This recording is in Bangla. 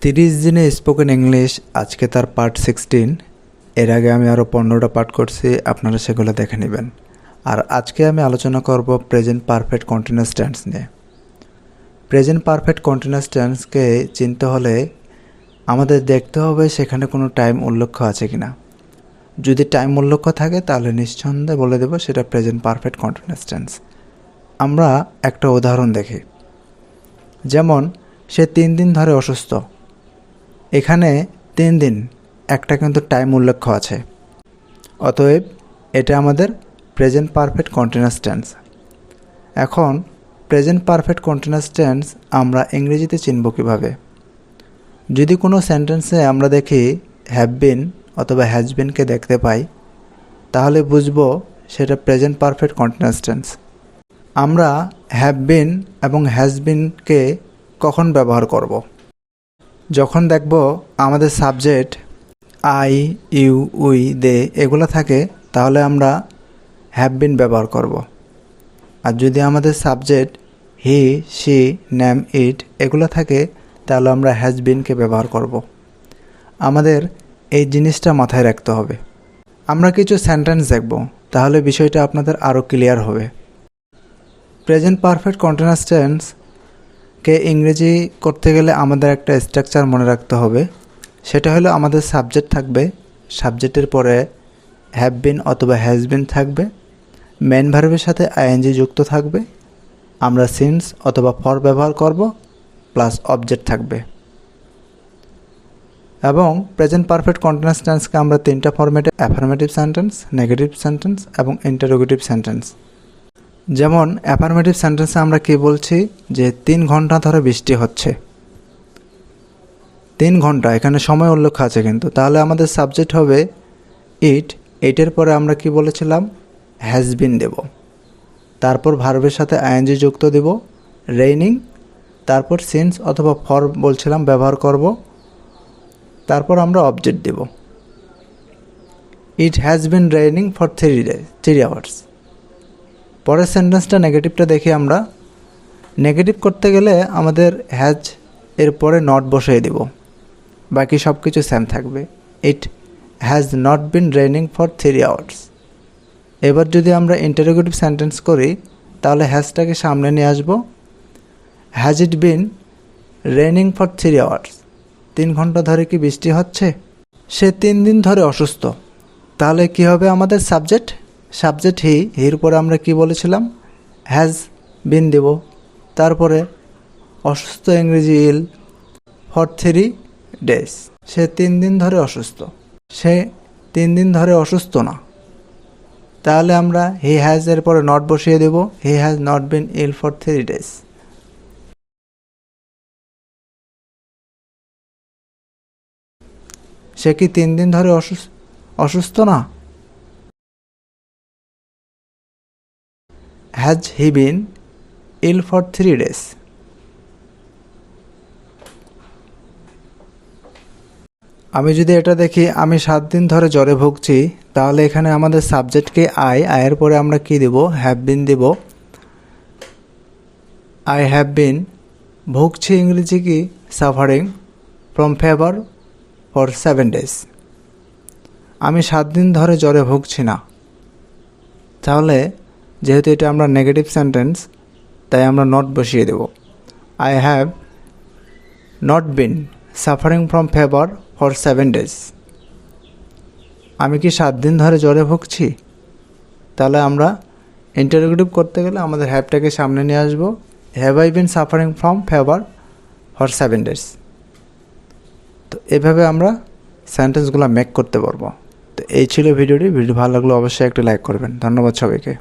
30 দিনে স্পোকেন ইংলিশ আজকে তার পার্ট 16। এর আগে আমি আরও 15টা পার্ট করছি, আপনারা সেগুলো দেখে নেবেন। আর আজকে আমি আলোচনা করব প্রেজেন্ট পারফেক্ট কন্টিনিউয়াস টেন্স নিয়ে। প্রেজেন্ট পারফেক্ট কন্টিনিউয়াস টেন্সকে চিনতে হলে আমাদের দেখতে হবে সেখানে কোনো টাইম উল্লেখ আছে কিনা। যদি টাইম উল্লেখ থাকে তাহলে নিঃসন্দেহে বলে দেব সেটা প্রেজেন্ট পারফেক্ট কন্টিনিউয়াস টেন্স। আমরা একটা উদাহরণ দেখি, যেমন সে 3 দিন ধরে অসুস্থ। এখানে 3 দিন একটা কিন্তু টাইম উল্লেখ আছে, অতএব এটা আমাদের প্রেজেন্ট পারফেক্ট কন্টিনিউয়াস টেন্স। এখন প্রেজেন্ট পারফেক্ট কন্টিনিউয়াস টেন্স আমরা ইংরেজিতে চিনব কীভাবে? যদি কোনো সেন্টেন্সে আমরা দেখি হ্যাভ বিন অথবা হ্যাজ বিনকে দেখতে পাই, তাহলে বুঝব সেটা প্রেজেন্ট পারফেক্ট কন্টিনিউয়াস টেন্স। আমরা হ্যাভ বিন এবং হ্যাজ বিনকে কখন ব্যবহার করব? যখন দেখব আমাদের সাবজেক্ট আই, ইউ, উই, দে এগুলো থাকে, তাহলে আমরা হ্যাভ বিন ব্যবহার করব। আর যদি আমাদের সাবজেক্ট হি, শি, নেম, ইট এগুলো থাকে, তাহলে আমরা হ্যাজ বিনকে ব্যবহার করব। আমাদের এই জিনিসটা মাথায় রাখতে হবে। আমরা কিছু সেন্টেন্স দেখব, তাহলে বিষয়টা আপনাদের আরও ক্লিয়ার হবে। প্রেজেন্ট পারফেক্ট কন্টিনিউয়াস টেন্সকে ইংরেজি করতে গেলে আমাদের একটা স্ট্রাকচার মনে রাখতে হবে। সেটা হলো আমাদের সাবজেক্ট থাকবে, সাবজেক্টের পরে হ্যাভ বিন অথবা হ্যাজ বিন থাকবে, মেন ভার্বের সাথে আইএনজি যুক্ত থাকবে, আমরা সিন্স অথবা ফর ব্যবহার করব, প্লাস অবজেক্ট থাকবে। এবং প্রেজেন্ট পারফেক্ট কন্টিনিউয়াস টেন্সকে আমরা 3টা ফরম্যাটে, অ্যাফার্মেটিভ সেন্টেন্স, নেগেটিভ সেন্টেন্স এবং ইন্টারোগেটিভ সেন্টেন্স। যেমন অ্যাফার্মেটিভ সেন্টেন্সে আমরা কি বলছি যে 3 ঘন্টা ধরে বৃষ্টি হচ্ছে। 3 ঘন্টা এখানে সময় উল্লেখ আছে কিন্তু, তাহলে আমাদের সাবজেক্ট হবে ইট। এটার পরে আমরা কি বলেছিলাম? হ্যাজ বিন দেব, তারপর ভার্বের সাথে আইএনজি যুক্ত দেব, রেইনিং, তারপর সিন্স অথবা ফর বলছিলাম ব্যবহার করব, তারপর আমরা অবজেক্ট দেব। It has been raining for 3 hours. পরের সেন্টেন্সটা নেগেটিভটা দেখি আমরা। নেগেটিভ করতে গেলে আমাদের হ্যাজ এর পরে নট বসিয়ে দেব, বাকি সব কিছু সেম থাকবে। It has not bin raining for 3 hours. এবার যদি আমরা ইন্টারোগেটিভ সেন্টেন্স করি, তাহলে হ্যাজটাকে সামনে নিয়ে আসব। Has it bin raining for 3 hours. 3 ঘন্টা ধরে কি বৃষ্টি হচ্ছে? সে 3 দিন ধরে অসুস্থ। তাহলে কি হবে আমাদের সাবজেক্ট? সাবজেক্ট হি, হির পরে আমরা কি বলেছিলাম? হ্যাজ বিন দেব, তারপরে অসুস্থ ইংরেজি ইল, ফর 3 ডেজ। সে 3 দিন ধরে অসুস্থ। সে 3 দিন ধরে অসুস্থ না, তাহলে আমরা হি হ্যাজ এর পরে নট বসিয়ে দেব। He has not been ill for 3 days. সে কি 3 দিন ধরে অসুস্থ না? Has he been ill for 3 days. আমি যদি এটা দেখি আমি 7 দিন ধরে জ্বরে ভুগছি, তাহলে এখানে আমাদের সাবজেক্টকে আয়ের পরে আমরা কি দেব? হ্যাভ বিন দেব। আই হ্যাভ বিন, ভুগছি ইংরেজি কি? Suffering from fever for 7 days. আমি 7 দিন ধরে জ্বরে ভুগছি না। তাহলে যেহেতু এটা আমরা নেগেটিভ সেন্টেন্স, তাই আমরা নট বসিয়ে দেব। I have not been suffering from fever for 7 days. আমি কি 7 দিন ধরে জ্বরে ভুগছি? তাহলে আমরা ইন্টারোগেটিভ করতে গেলে আমাদের হ্যাভটাকে সামনে নিয়ে আসবো। Have I been suffering from fever for 7 days. তো এভাবে আমরা সেন্টেন্সগুলো মেক করতে পারবো। তো এই ছিল ভিডিওটি। ভিডিও ভালো লাগলে অবশ্যই একটা লাইক করবেন। ধন্যবাদ সবাইকে।